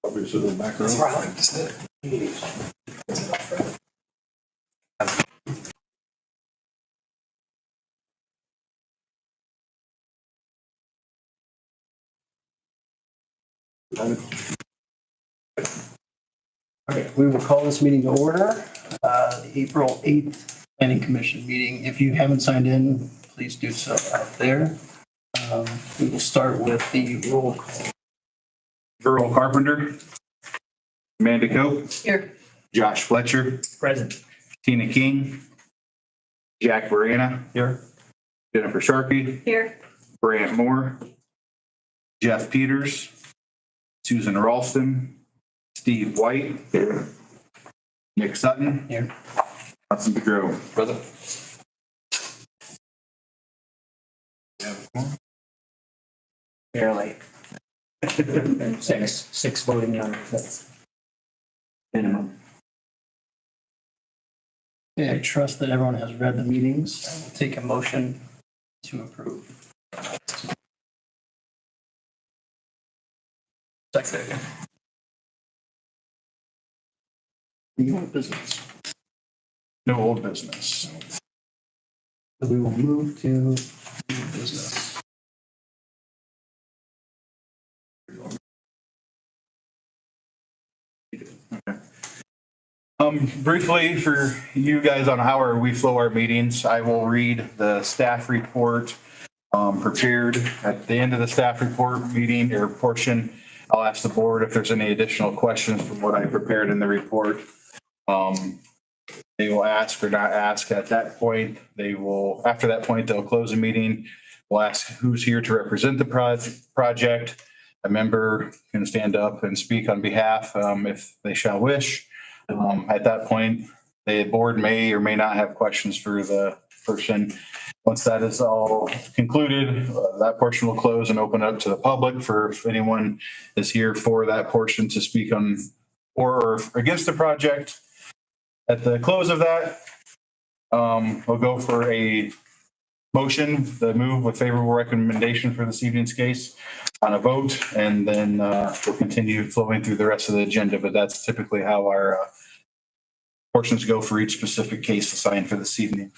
Probably sit in the back row. That's where I like to sit. All right, we will call this meeting to order, the April 8th Planning Commission meeting. If you haven't signed in, please do so out there. We will start with the roll call. Earl Carpenter. Amanda Cope. Here. Josh Fletcher. Present. Tina King. Jack Brianna. Here. Jennifer Sharkey. Here. Brant Moore. Jeff Peters. Susan Ralston. Steve White. Nick Sutton. Here. Hudson Pedro. Present. Barely. Six voting members, that's minimum. Okay, I trust that everyone has read the meetings. I will take a motion to approve. Second. New business. No old business. So we will move to new business. Briefly for you guys on how we flow our meetings, I will read the staff report prepared at the end of the staff report meeting or portion. I'll ask the board if there's any additional questions from what I prepared in the report. They will ask or not ask at that point. After that point, they'll close the meeting. We'll ask who's here to represent the project. A member can stand up and speak on behalf if they shall wish. At that point, the board may or may not have questions for the person. Once that is all concluded, that portion will close and open up to the public for if anyone is here for that portion to speak on or against the project. At the close of that, we'll go for a motion, the move with favorable recommendation for this evening's case on a vote, and then we'll continue flowing through the rest of the agenda, but that's typically how our portions go for each specific case assigned for this evening.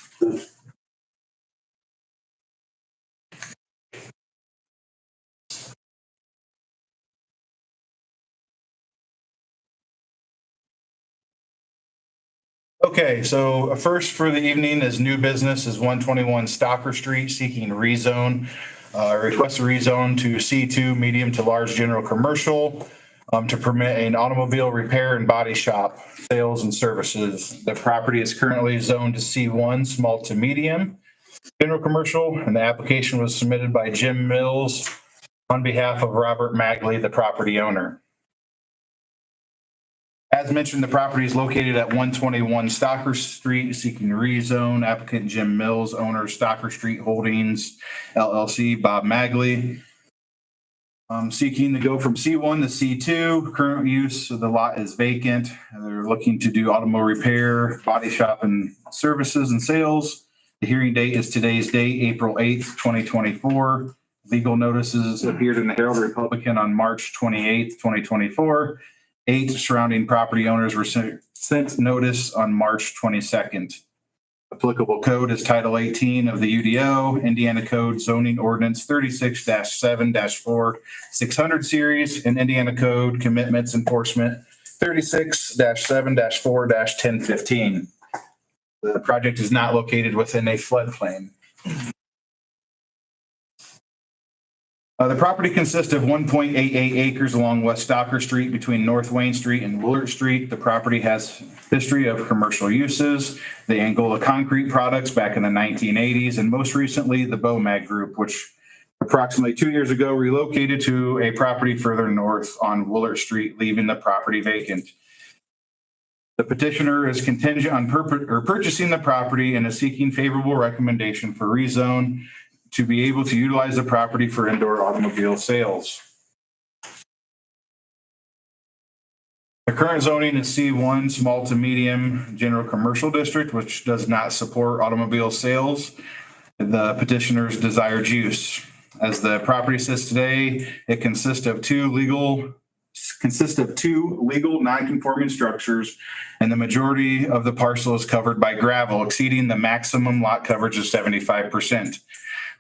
Okay, so a first for the evening is new business is 121 Stocker Street seeking rezone. Request a rezone to C2 medium to large general commercial to permit an automobile repair and body shop sales and services. The property is currently zoned to C1 small to medium general commercial, and the application was submitted by Jim Mills on behalf of Robert Magley, the property owner. As mentioned, the property is located at 121 Stocker Street, seeking rezone. Applicant Jim Mills, owner Stocker Street Holdings LLC, Bob Magley. Seeking to go from C1 to C2. Current use of the lot is vacant. They're looking to do automobile repair, body shop and services and sales. The hearing date is today's date, April 8th, 2024. Legal notices appeared in the Herald Republican on March 28th, 2024. 8 surrounding property owners were sent notice on March 22nd. Applicable code is Title 18 of the UDO, Indiana Code Zoning Ordinance 36-7-4 600 series, and Indiana Code Commitments Enforcement 36-7-4 1015. The project is not located within a floodplain. The property consists of 1.88 acres along West Stocker Street between North Wayne Street and Willard Street. The property has history of commercial uses, the Angola Concrete Products back in the 1980s, and most recently the Bomag Group, which approximately 2 years ago relocated to a property further north on Willard Street, leaving the property vacant. The petitioner is contingent on purchasing the property and is seeking favorable recommendation for rezone to be able to utilize the property for indoor automobile sales. The current zoning is C1, small to medium general commercial district, which does not support automobile sales. The petitioner's desired use. As the property sits today, it consists of 2 legal consists of two legal non-conforming structures, and the majority of the parcel is covered by gravel, exceeding the maximum lot coverage of 75%.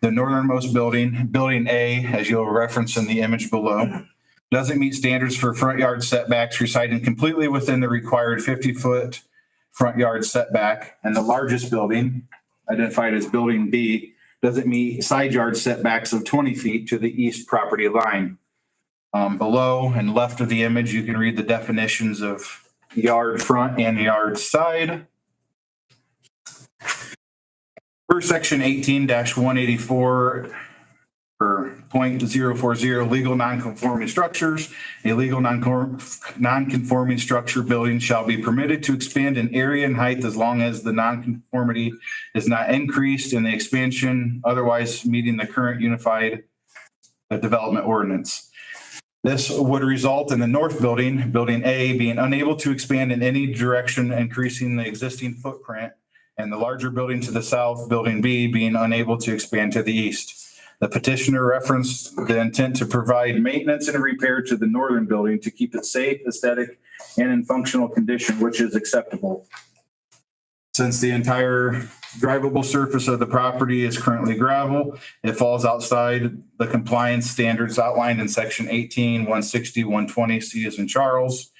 The northernmost building, Building A, as you'll reference in the image below, doesn't meet standards for front yard setbacks, residing completely within the required 50-foot front yard setback. And the largest building, identified as Building B, doesn't meet side yard setbacks of 20 feet to the east property line. Below and left of the image, you can read the definitions of yard front and yard side. Per section 18-184 or .040 legal nonconforming structures, a legal nonconforming structure building shall be permitted to expand in area and height as long as the nonconformity is not increased in the expansion, otherwise meeting the current unified development ordinance. This would result in the north building, Building A, being unable to expand in any direction, increasing the existing footprint, and the larger building to the south, Building B, being unable to expand to the east. The petitioner referenced the intent to provide maintenance and repair to the northern building to keep it safe, aesthetic, and in functional condition, which is acceptable. Since the entire drivable surface of the property is currently gravel, it falls outside the compliance standards outlined in section 18, 160, 120, C as in Charles.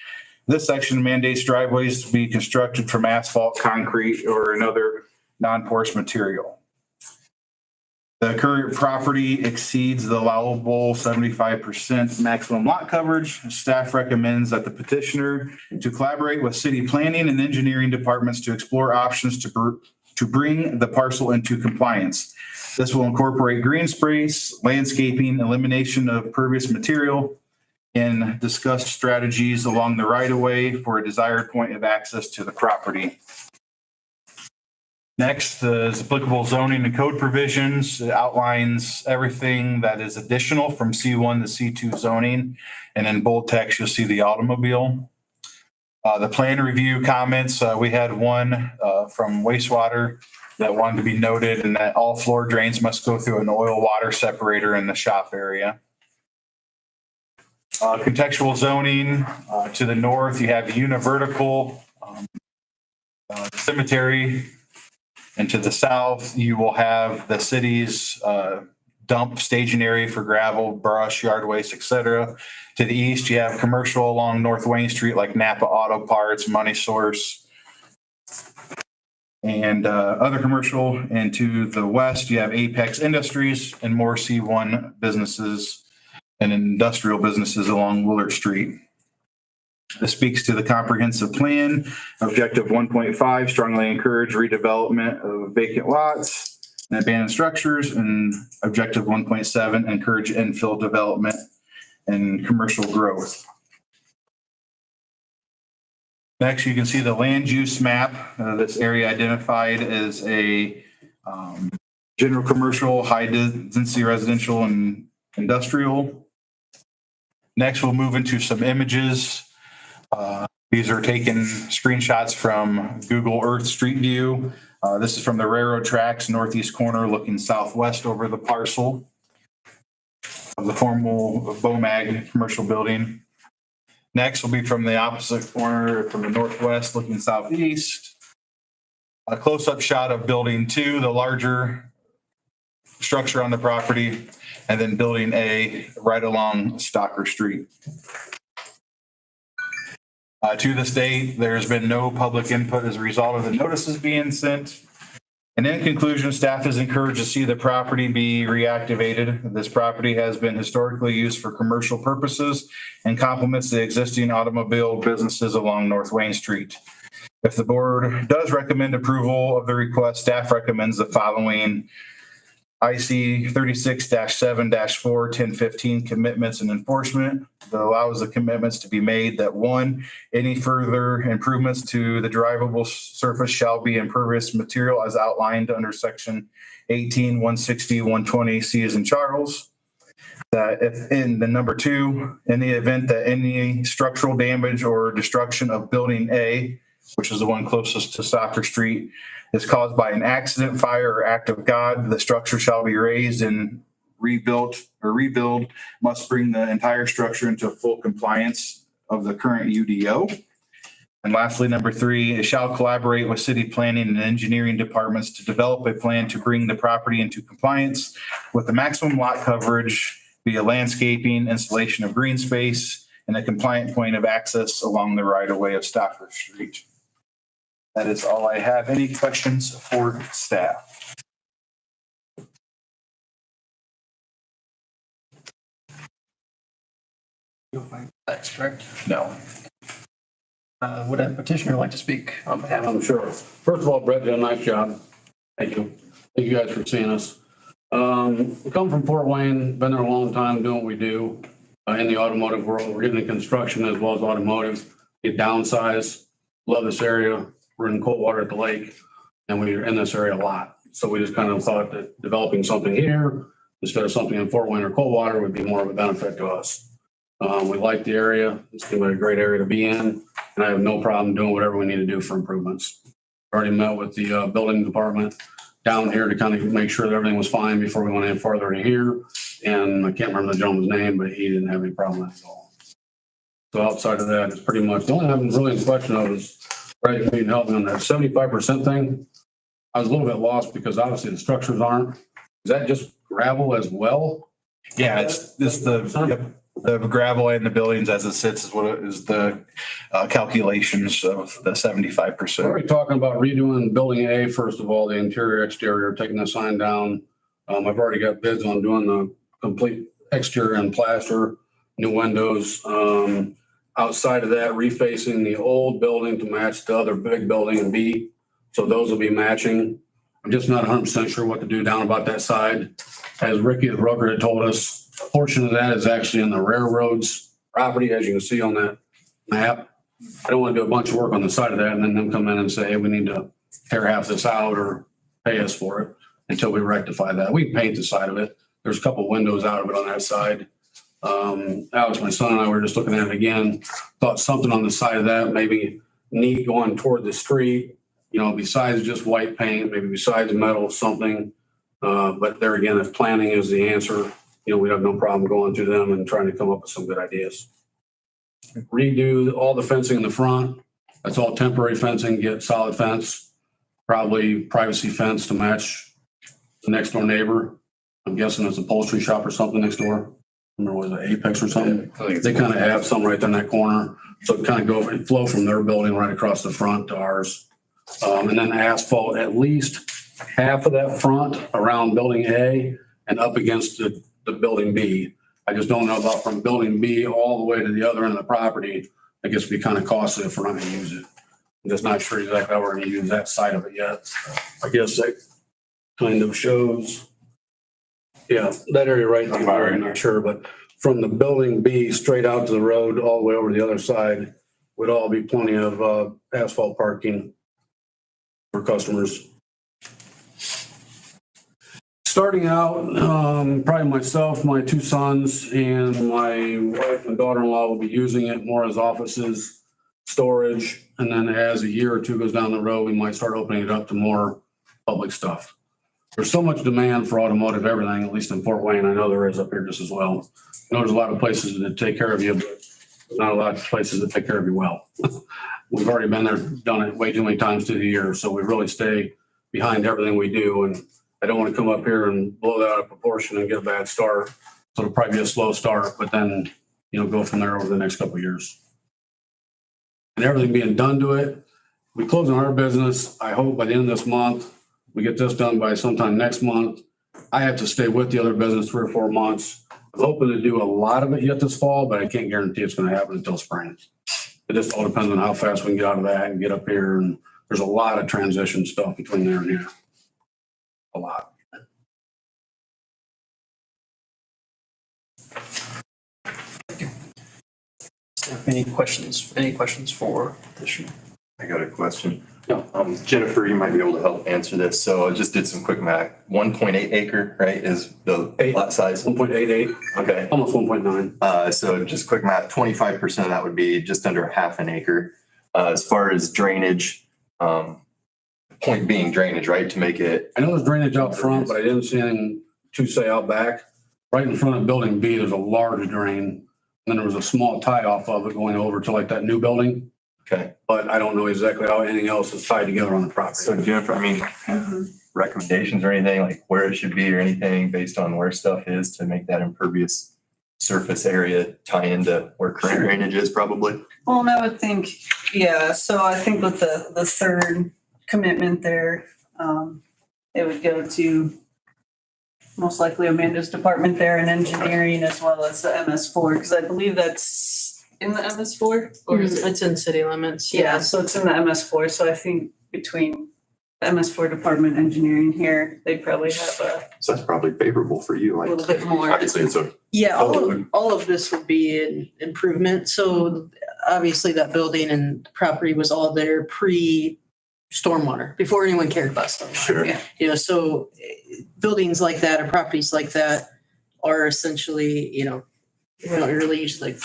This section mandates driveways to be constructed from asphalt, concrete, or another non-porous material. The current property exceeds the allowable 75% maximum lot coverage. Staff recommends that the petitioner to collaborate with city planning and engineering departments to explore options to bring the parcel into compliance. This will incorporate green space, landscaping, elimination of pervious material, and discuss strategies along the right-of-way for a desired point of access to the property. Next is applicable zoning and code provisions. It outlines everything that is additional from C1 to C2 zoning. And in bold text, you'll see the automobile. The plan review comments, we had one from wastewater that wanted to be noted, and that all floor drains must go through an oil water separator in the shop area. Contextual zoning, to the north, you have univertical cemetery. And to the south, you will have the city's dump staging area for gravel, brush, yard waste, et cetera. To the east, you have commercial along North Wayne Street like Napa Auto Parts, Money Source, and other commercial. And to the west, you have Apex Industries and more C1 businesses and industrial businesses along Willard Street. This speaks to the comprehensive plan. Objective 1.5, strongly encourage redevelopment of vacant lots and abandoned structures. And objective 1.7, encourage infill development and commercial growth. Next, you can see the land use map. This area identified as a general commercial, high density residential, and industrial. Next, we'll move into some images. These are taken screenshots from Google Earth Street View. This is from the railroad tracks, northeast corner, looking southwest over the parcel of the formal BOMAG commercial building. Next will be from the opposite corner, from the northwest, looking southeast. A close-up shot of Building 2, the larger structure on the property, and then Building A right along Stalker Street. To this date, there's been no public input as a result of the notices being sent. And in conclusion, staff is encouraged to see the property be reactivated. This property has been historically used for commercial purposes and complements the existing automobile businesses along North Wayne Street. If the board does recommend approval of the request, staff recommends the following IC 36-7-4 1015 commitments and enforcement that allows the commitments to be made that 1, any further improvements to the drivable surface shall be impervious material as outlined under section 18, 160, 120 C as in Charles. That if in the number 2, in the event that any structural damage or destruction of Building A, which is the one closest to Stalker Street, is caused by an accident, fire, or act of God, the structure shall be raised and rebuild must bring the entire structure into full compliance of the current UDO. And lastly, number 3, it shall collaborate with city planning and engineering departments to develop a plan to bring the property into compliance with the maximum lot coverage via landscaping, installation of green space, and a compliant point of access along the right-of-way of Stockford Street. That is all I have. Any questions for staff? That's correct. No. Would a petitioner like to speak on behalf of? I'm sure. First of all, Brett did a nice job. Thank you. Thank you guys for seeing us. We come from Fort Wayne, been there a long time doing what we do in the automotive world. We're getting into construction as well as automotive. Get downsized. Love this area. We're in Coldwater at the lake and we're in this area a lot. So we just kind of thought that developing something here instead of something in Fort Wayne or Coldwater would be more of a benefit to us. We like the area. It's going to be a great area to be in. And I have no problem doing whatever we need to do for improvements. Already met with the building department down here to kind of make sure that everything was fine before we went any farther to here. And I can't remember the gentleman's name, but he didn't have any problem with it at all. So outside of that, it's pretty much, the only thing I'm really in question of is, right, if you can help me on that 75% thing. I was a little bit lost because obviously the structures aren't. Is that just gravel as well? Yeah, it's the gravel and the buildings as it sits is what it is the calculations of the 75%. We're already talking about redoing building A, first of all, the interior, exterior, taking the sign down. I've already got bids on doing the complete exterior and plaster, new windows. Outside of that, refacing the old building to match the other big building in B. So those will be matching. I'm just not 100% sure what to do down about that side. As Ricky the broker had told us, a portion of that is actually in the railroads property, as you can see on that map. I don't want to do a bunch of work on the side of that and then them come in and say, hey, we need to tear half this out or pay us for it until we rectify that. We can paint the side of it. There's a couple windows out of it on that side. Alex, my son and I were just looking at it again, thought something on the side of that, maybe neat going toward the street, you know, besides just white paint, maybe besides metal, something. But there again, if planning is the answer, you know, we'd have no problem going through them and trying to come up with some good ideas. Redo all the fencing in the front. That's all temporary fencing, get solid fence, probably privacy fence to match the next door neighbor. I'm guessing it's a upholstery shop or something next door. Remember, was it Apex or something? They kind of have some right there in that corner. So it kind of go and flow from their building right across the front to ours. And then asphalt at least half of that front around building A and up against the building B. I just don't know about from building B all the way to the other end of the property. I guess it'd be kind of costly if we're not going to use it. I'm just not sure exactly how we're going to use that side of it yet. I guess that kind of shows. Yeah, that area right there, I'm not sure, but from the building B straight out to the road, all the way over the other side would all be plenty of asphalt parking for customers. Starting out, probably myself, my 2 sons, and my wife and daughter-in-law will be using it more as offices, storage, and then as a year or 2 goes down the road, we might start opening it up to more public stuff. There's so much demand for automotive everything, at least in Fort Wayne. I know there is up here just as well. I know there's a lot of places that take care of you, but there's not a lot of places that take care of you well. We've already been there, done it way too many times through the year, so we really stay behind everything we do. And I don't want to come up here and blow that out of proportion and get a bad start. So it'll probably be a slow start, but then, you know, go from there over the next couple of years. And everything being done to it, we close on our business. I hope by the end of this month, we get this done by sometime next month. I have to stay with the other business 3 or 4 months. I'm hoping to do a lot of it yet this fall, but I can't guarantee it's going to happen until spring. It just all depends on how fast we can get out of that and get up here. And there's a lot of transition stuff between there and here. A lot. Any questions for petitioner? I got a question. Yeah. Jennifer, you might be able to help answer this. So I just did some quick math. 1.8 acre, right, is the lot size? 1.88, Okay. almost 1.9. So just quick math, 25% of that would be just under half an acre. As far as drainage, point being drainage, right, to make it. I know there's drainage out front, but I didn't see anything to say out back. right in front of building B, there's a large drain. Then there was a small tie off of it going over to like that new building, Okay. but I don't know exactly how anything else is tied together on the property. So Jennifer, I mean, recommendations or anything, like where it should be or anything based on where stuff is to make that impervious surface area tie into where current drainage is probably? Well, and I would think, yeah, so I think with the third commitment there, it would go to most likely Amanda's department there in engineering as well as the MS4, because I believe that's in the MS4? Or is it? It's in city limits. Yeah, so it's in the MS4, so I think between the MS4 department engineering here, they probably have So that's probably favorable for you. a Like, little bit more. obviously it's a, Yeah, Oh. all of this would be an improvement. So obviously that building and property was all there pre-stormwater, before anyone cared about stormwater. sure. Yeah. You know, so buildings like that or properties like that are essentially, you know, we don't really use like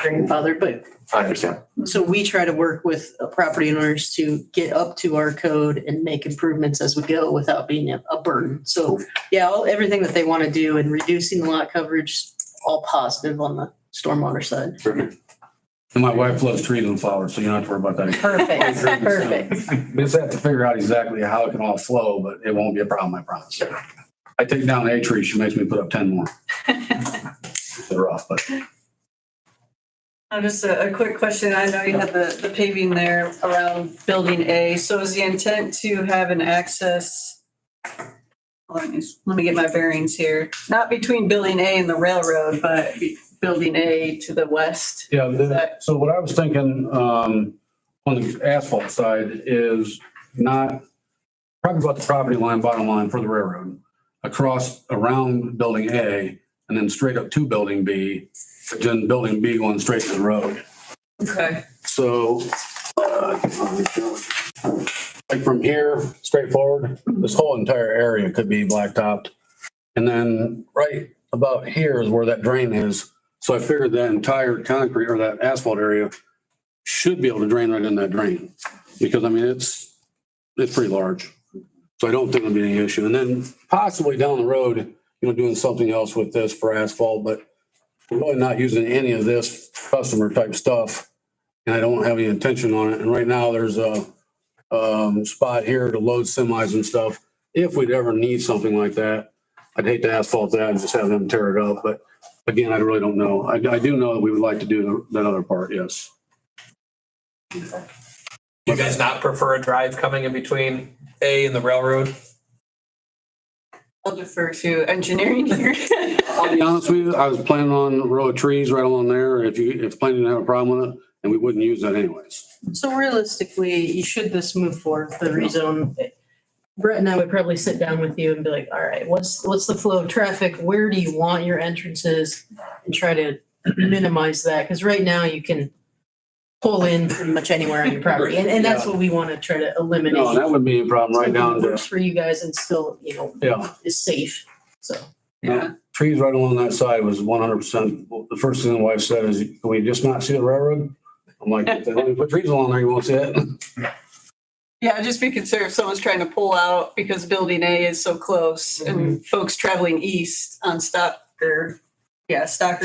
grandfather, but I understand. so we try to work with property owners to get up to our code and make improvements as we go without being a burden. So yeah, everything that they want to do and reducing the lot coverage, all positive on the stormwater side. Perfect. And my wife loves trees and flowers, so you don't have to worry about that. Perfect, perfect. We just have to figure out exactly how it can all flow, but it won't be a problem, I promise. I take down a tree, she makes me put up 10 more. They're off, but Just a quick question. I know you had the paving there around building A. So is the intent to have an access? Let me get my bearings here. Not between building A and the railroad, but building A to the west. yeah, so what I was thinking, on the asphalt side is not probably about the property line, bottom line for the railroad, across around building A and then straight up to building B, then building B going straight to the road. Okay. So, like from here, straight forward, this whole entire area could be blacktopped. And then right about here is where that drain is. So I figured that entire concrete or that asphalt area should be able to drain right in that drain. Because I mean, it's pretty large. So I don't think it'll be any issue. And then possibly down the road, doing something else with this for asphalt, but we're really not using any of this customer type stuff. And I don't have any intention on it. And right now there's a spot here to load semis and stuff. If we'd ever need something like that, I'd hate to asphalt that and just have them tear it up. But again, I really don't know. I do know that we would like to do that other part, yes. Do you guys not prefer a drive coming in between A and the railroad? I'll defer to engineering here. I'll be honest with you, I was planning on a row of trees right along there. If planning didn't have a problem with it, and we wouldn't use that anyways. So realistically, should this move forward with the rezone, Brett and I would probably sit down with you and be like, all right, what's the flow of traffic? Where do you want your entrances? And try to minimize that. Because right now you can pull in pretty much anywhere on your property. And that's what we want to try to eliminate. No, that wouldn't be a problem right down Something that works to, for you guys and still, yeah. is safe. So. Yeah. Trees right along that side was 100%. The first thing the wife said is, can we just not see the railroad? I'm like, if they let me put trees along there, you won't see it. Yeah, just be concerned if someone's trying to pull out because building A is so close and folks traveling east on Stocker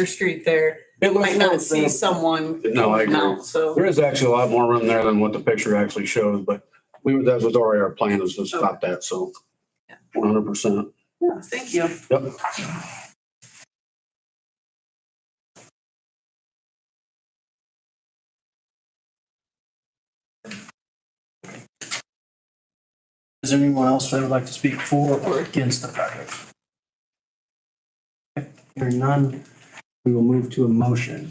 Street there It looks might not like see that. someone. No, I agree. out, So, There is actually a lot more room there than what the picture actually shows, but that was already our plan, is to stop that, so 100%. yeah, thank you. Yep. Is there anyone else that would like to speak for or against the project? Okay, hearing none, we will move to a motion.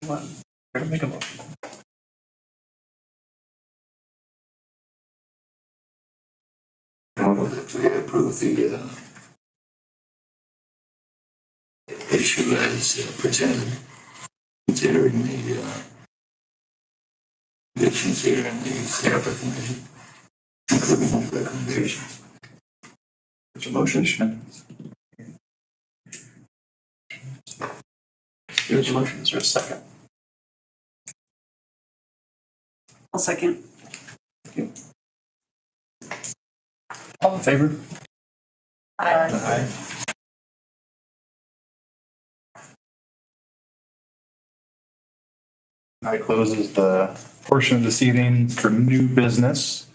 One, here to make a motion. Approve the issue as presented, considering the conditions here and the staff recommendation, including the recommendations. What's your motion? Here's a motion, is there a second? I'll second. All in favor? Aye. Aye. That closes the portion of this evening for new business.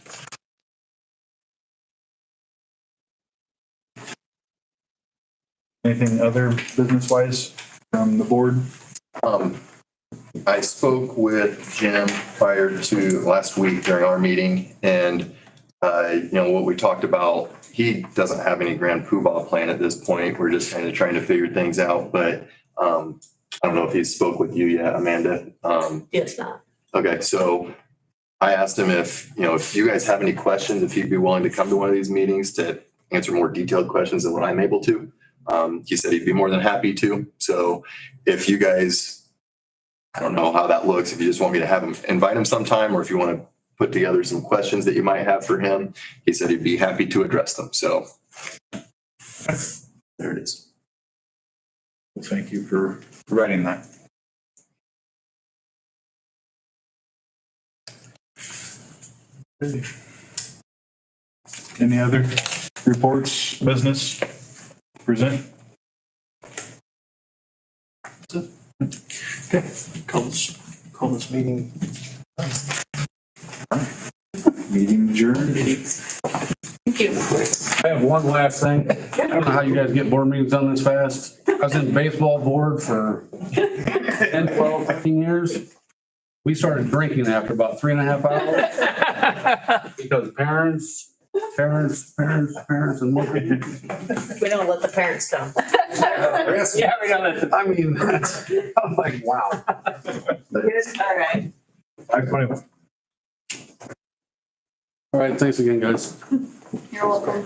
Anything other business-wise from the board? I spoke with Jim prior to last week during our meeting and, what we talked about, he doesn't have any grand poobah plan at this point. We're just kind of trying to figure things out, but, I don't know if he spoke with you yet, Amanda. Yes, not. Okay, so I asked him if you guys have any questions, if he'd be willing to come to one of these meetings to answer more detailed questions than what I'm able to. He said he'd be more than happy to. So if you guys, I don't know how that looks, if you just want me to have him, invite him sometime, or if you want to put together some questions that you might have for him, he said he'd be happy to address them. So there it is. Well, thank you for providing that. Any other reports, business, present? Okay, call this meeting. Meeting adjourned. Thank you. I have one last thing. I don't know how you guys get board meetings done this fast. I was in baseball board for 10, 12, 15 years. We started drinking after about 3.5 hours. Because parents, and more. We don't let the parents come. Yeah, we got it. I mean, I'm like, wow. All right. 5:21. All right, thanks again, guys. You're welcome.